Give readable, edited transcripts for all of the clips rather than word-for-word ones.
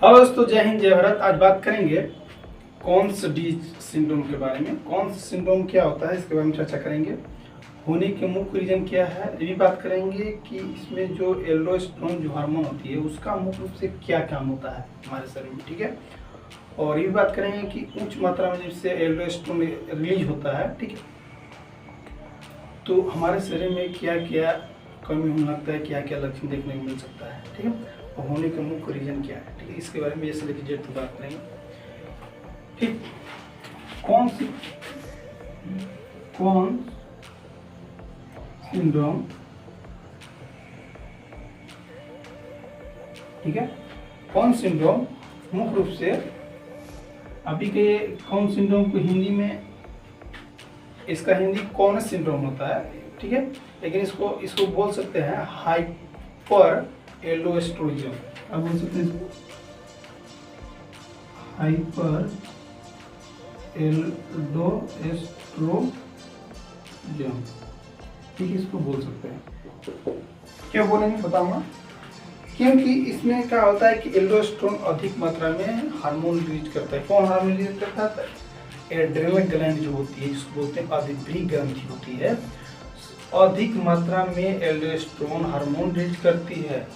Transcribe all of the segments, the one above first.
Hello दोस्तों, जय हिंद जय भारत। आज बात करेंगे कॉन्स डी सिंड्रोम के बारे में। कॉन्स सिंड्रोम क्या होता है इसके बारे में चर्चा करेंगे। होने के मुख्य रीजन क्या है ये भी बात करेंगे कि इसमें जो एल्डोस्टेरोन जो हार्मोन होती है उसका मुख्य रूप से क्या काम होता है हमारे शरीर में, ठीक है। और ये भी बात करेंगे कि उच्च मात्रा में जिससे एल्डोस्टेरोन रिलीज होता है, ठीक है, तो हमारे शरीर में क्या क्या कमी होने लगता है, क्या क्या लक्षण देखने को मिल सकता है, ठीक है। और होने का मुख्य रीजन क्या है, ठीक है, इसके बारे में जैसे लेकर जेड तो बात करेंगे। ठीक, कौन सिंड्रोम, ठीक है, कौन सिंड्रोम मुख्य रूप से अभी के कौन सिंड्रोम को हिंदी में इसका हिंदी कौन सिंड्रोम होता है, ठीक है, लेकिन इसको बोल सकते हैं हाइपर एल्डोस्टेरोनिज्म। अब बोल सकते हैं इसको हाइपर एल्डोस्टेरोनिज्म, ठीक है, इसको बोल सकते हैं। क्यों बोलेंगे बताऊंगा। क्योंकि इसमें क्या होता है कि एल्डोस्टेरोन अधिक मात्रा में हार्मोन रिलीज करता है। कौन हार्मोन रिलीज करता है? एड्रेनल ग्लैंड जो होती है, जिसको बोलते हैं अधिभृत ग्रंथि होती है, अधिक मात्रा में एल्डोस्टेरोन हार्मोन रिलीज करती है,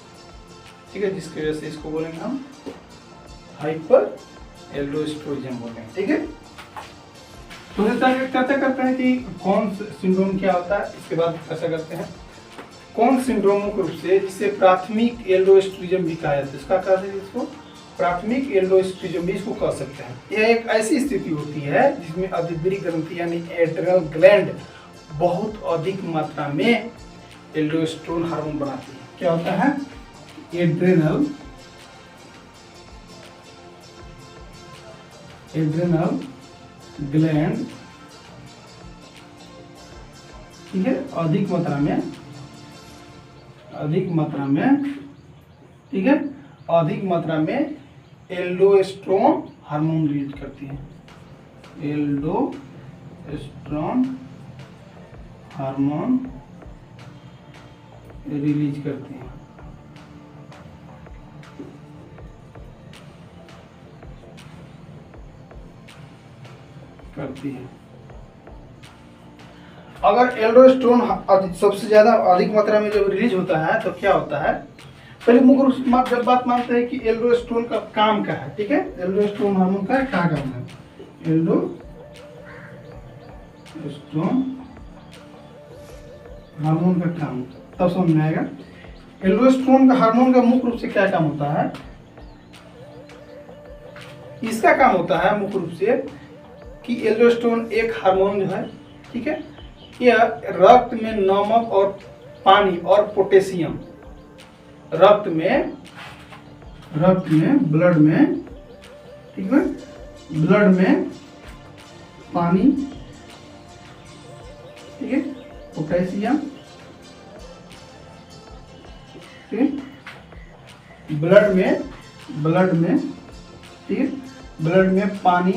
ठीक है, जिसकी वजह से इसको बोलेंगे हम हाइपर एल्डोस्टेरोनिज्म बोलेंगे, ठीक है। तो चर्चा करते हैं कि कौन सिंड्रोम क्या होता है, इसके बाद चर्चा करते हैं कौन सिंड्रोम मुख्य रूप से जिसे प्राथमिक एल्डोस्टेरोनिज्म भी कहा जाता है। इसका क्या है, इसको प्राथमिक एल्डोस्टेरोनिज्म भी इसको कह सकते हैं। यह एक ऐसी स्थिति होती है जिसमें अधिभृत ग्रंथि यानी एड्रेनल ग्लैंड बहुत अधिक मात्रा में एल्डोस्टेरोन हार्मोन बनाती है। क्या होता है? एड्रेनल ग्लैंड, ठीक है, अधिक मात्रा में एल्डोस्टेरोन हार्मोन रिलीज करती है। एल्डोस्टेरोन हार्मोन रिलीज करती है। अगर एल्डोस्टेरोन सबसे ज्यादा अधिक मात्रा में जब रिलीज होता है तो क्या होता है, पहले मुख्य रूप से जब बात मानते हैं कि एल्डोस्टेरोन का काम क्या है, ठीक है, एल्डोस्टेरोन हार्मोन का क्या काम है, एल्डोस्टेरोन हार्मोन का काम तब समझ में आएगा। एल्डोस्टेरोन का हार्मोन का मुख्य रूप से क्या काम होता है? इसका काम होता है मुख्य रूप से कि एल्डोस्टेरोन एक हार्मोन जो है, ठीक है, यह रक्त में नमक और पानी और पोटेशियम, रक्त में ब्लड में, ठीक है, ब्लड में पानी, ठीक है, पोटेशियम, ठीक है, ब्लड में, ठीक है, ब्लड में पानी,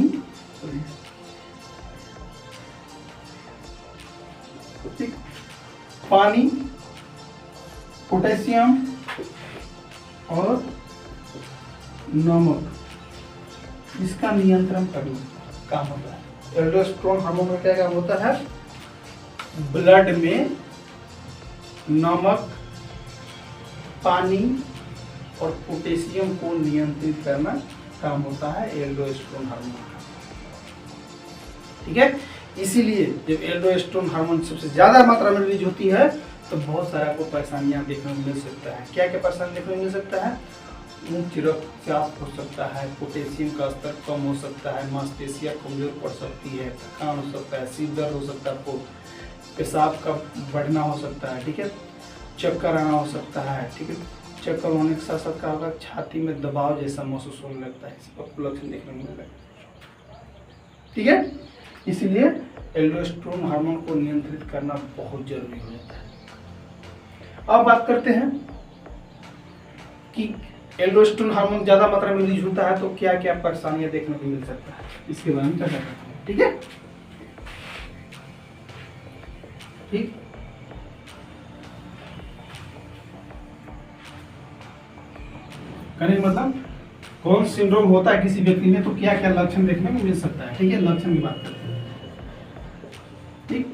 पोटेशियम और नमक, इसका नियंत्रण करना काम होता है। एल्डोस्टेरोन हार्मोन का क्या काम होता है? ब्लड में नमक, पानी और पोटेशियम को नियंत्रित करना काम होता है एल्डोस्टेरोन हार्मोन का, ठीक है। इसीलिए जब एल्डोस्टेरोन हार्मोन सबसे ज्यादा मात्रा में रिलीज होती है तो बहुत सारा को परेशानियां देखने को मिल सकता है। क्या क्या परेशानी देखने को मिल सकता है? उच्च रक्तचाप हो सकता है, पोटेशियम का स्तर कम हो सकता है, मांसपेशियां कमजोर पड़ सकती है, थकान हो सकता है, सिर दर्द हो सकता है, पेशाब का बढ़ना हो सकता है, ठीक है, चक्कर आना हो सकता है, ठीक है, चक्कर होने के साथ साथ क्या होगा, छाती में दबाव जैसा महसूस होने लगता है, इस पर लक्षण देखने को मिलेगा, ठीक है। इसलिए एल्डोस्टेरोन हार्मोन को नियंत्रित करना बहुत जरूरी हो जाता है। अब बात करते हैं कि एल्डोस्टेरोन हार्मोन ज्यादा मात्रा में रिलीज होता है तो क्या क्या परेशानियां देखने को मिल सकता है, इसके बारे में चर्चा करते हैं, ठीक है। ठीक, करें मतलब कौन सिंड्रोम होता है किसी व्यक्ति में तो क्या क्या लक्षण देखने को मिल सकता है। ठीक है, लक्षण की बात करते हैं। ठीक,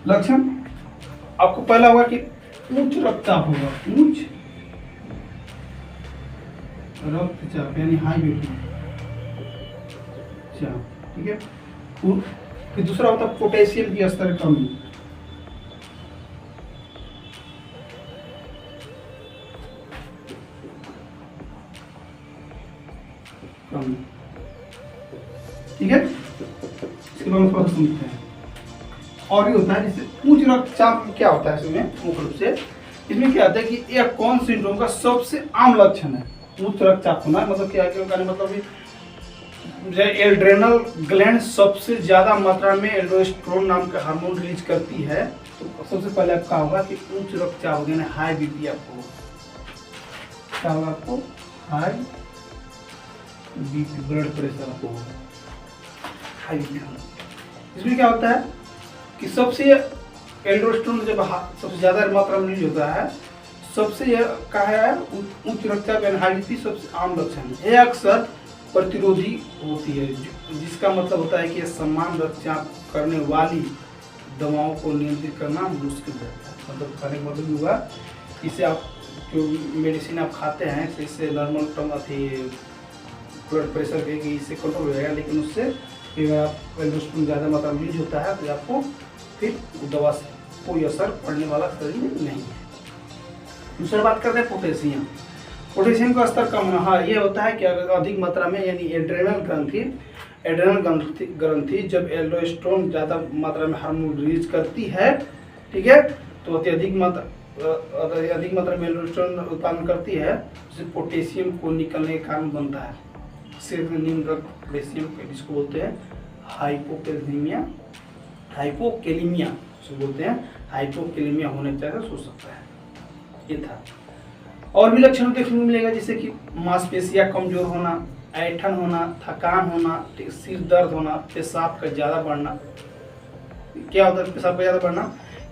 लक्षण आपको पहला होगा कि उच्च रक्तचाप होगा, उच्च रक्तचाप यानी हाई बीपी। ठीक है, फिर दूसरा होता है पोटेशियम की स्तर कमी, ठीक है, इसके बारे में थोड़ा समझते हैं। और ये होता है जैसे उच्च रक्तचाप क्या होता है इसमें मुख्य रूप से, इसमें क्या होता है कि यह कौन सिंड्रोम का सबसे आम लक्षण है उच्च रक्तचाप होना। मतलब क्या है, मतलब एड्रेनल ग्लैंड सबसे ज्यादा मात्रा में एल्डोस्टेरोन नाम का हार्मोन रिलीज करती है, तो सबसे पहले आपका होगा कि उच्च रक्तचाप हो गया, हाई बीपी आपको क्या होगा, आपको हाई बीपी, ब्लड प्रेशर आपको होगा हाई बीपी। इसमें क्या होता है कि सबसे एल्डोस्टेरोन जब सबसे ज्यादा मात्रा में रिलीज होता है, सबसे यह कहा है उच्च रक्तचाप यानी हाई बीपी सबसे आम लक्षण है। यह अक्सर प्रतिरोधी होती है, जिसका मतलब होता है कि यह समान रक्तचाप करने वाली दवाओं को नियंत्रित करना मुश्किल रहता है। मतलब कहने का मतलब हुआ, इससे आप जो मेडिसिन आप खाते हैं तो इससे नॉर्मल ब्लड प्रेशर के इससे कंट्रोल हो जाएगा, लेकिन उससे अगर आप एल्डोस्टेरोन ज़्यादा मात्रा में रिलीज होता है तो आपको फिर दवा से कोई असर पड़ने वाला शरीर में नहीं है। दूसरा बात करते हैं पोटेशियम। पोटेशियम का स्तर कम होना, हाँ ये होता है कि अगर अधिक मात्रा में यानी एड्रेनल ग्रंथि जब एल्डोस्टेरोन ज़्यादा मात्रा में हार्मोन रिलीज करती है, ठीक है, तो अत्यधिक मात्रा में एल्डोस्टेरोन उत्पादन करती है, जिससे पोटेशियम को निकलने के कारण बनता है सिर्फ निम्न रक्त कैल्शियम, जिसको बोलते हैं हाइपोकेलीमिया जिसको बोलते हैं हाइपोकेलीमिया होने के चांसेस हो सकता है। ये था। और भी लक्षण देखने को मिलेगा, जैसे कि मांसपेशियां कमजोर होना, ऐंठन होना, थकान होना, सिर दर्द होना, पेशाब का ज़्यादा बढ़ना। क्या होता है पेशाब का ज़्यादा बढ़ना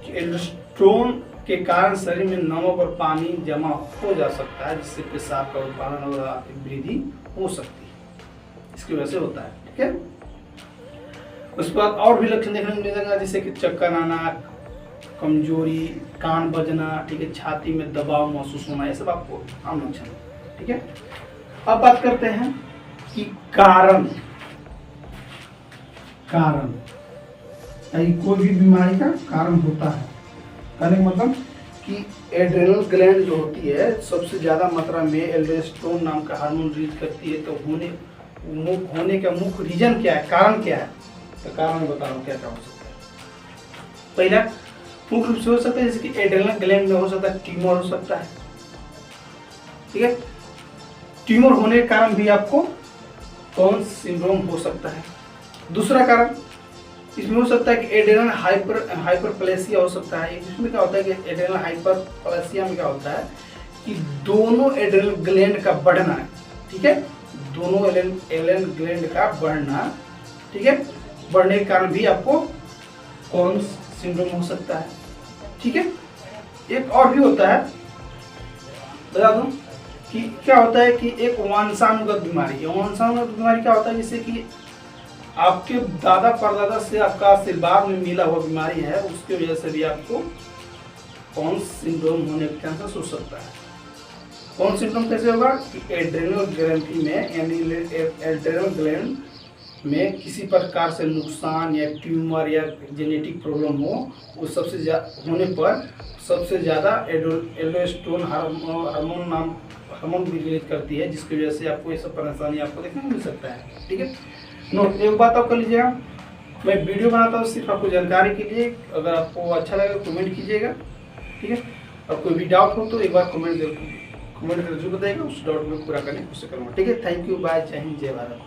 कि एल्डोस्टेरोन के कारण शरीर में नमक और पानी जमा हो जा सकता है, जिससे पेशाब का उत्पादन और वृद्धि हो सकती है, इसकी वजह से होता है। ठीक है, उसके बाद और भी लक्षण देखने को मिलेगा, जैसे कि चक्कर आना, कमजोरी, कान बजना, ठीक है, छाती में दबाव महसूस होना, ये सब आपको आम लक्षण है। ठीक है, अब बात करते हैं कि कारण कोई भी बीमारी का कारण होता है। कहने का मतलब कि एड्रेनल ग्लैंड जो होती है सबसे ज्यादा मात्रा में एल्डोस्टेरोन नाम का हार्मोन रिलीज करती है, तो होने का मुख्य रीजन क्या है, कारण क्या है, तो कारण बता रहा हूँ क्या क्या हो सकता है। पहला मुख्य रूप से हो सकता है जैसे कि एड्रेनल ग्लैंड में हो सकता है ट्यूमर हो सकता है। ठीक है, ट्यूमर होने के कारण भी आपको कौन सिंड्रोम हो सकता है। दूसरा कारण इसमें हो सकता है कि एड्रेनल हाइपरप्लेसिया हो सकता है। इसमें क्या होता है कि एड्रेनल हाइपरप्लेसिया में क्या होता है कि दोनों एड्रेनल ग्लैंड का बढ़ना है। ठीक है, दोनों एड्रेनल ग्लैंड का बढ़ना, ठीक है, बढ़ने के कारण भी आपको कौन सिंड्रोम हो सकता है। ठीक है, एक और भी होता है, बता दूं कि क्या होता है कि एक वंशानुगत बीमारी। वंशानुगत बीमारी क्या होता है, जैसे कि आपके दादा परदादा से आपका आशीर्वाद में मिला हुआ बीमारी है, उसकी वजह से भी आपको कौन सिंड्रोम होने के चांसेस हो सकता है। कौन सिंड्रोम कैसे होगा कि एड्रेनल ग्रंथि में यानी एड्रेनल ग्लैंड में किसी प्रकार से नुकसान या ट्यूमर या जेनेटिक प्रॉब्लम हो, वो होने पर सबसे ज़्यादा एल्डोस्टेरोन हार्मोन रिलीज करती है, जिसकी वजह से आपको ये सब परेशानी आपको देखने को मिल सकता है। ठीक है, नोट एक बात आप कर लीजिएगा, मैं वीडियो बनाता हूँ सिर्फ आपको जानकारी के लिए। अगर आपको अच्छा लगे कमेंट कीजिएगा। ठीक है, और कोई भी डाउट हो तो एक बार कमेंट करके जरूर बताइएगा, उस डाउट में पूरा करने की कोशिश करूँगा। ठीक है, थैंक यू, बाय, जय हिंद, जय भारत।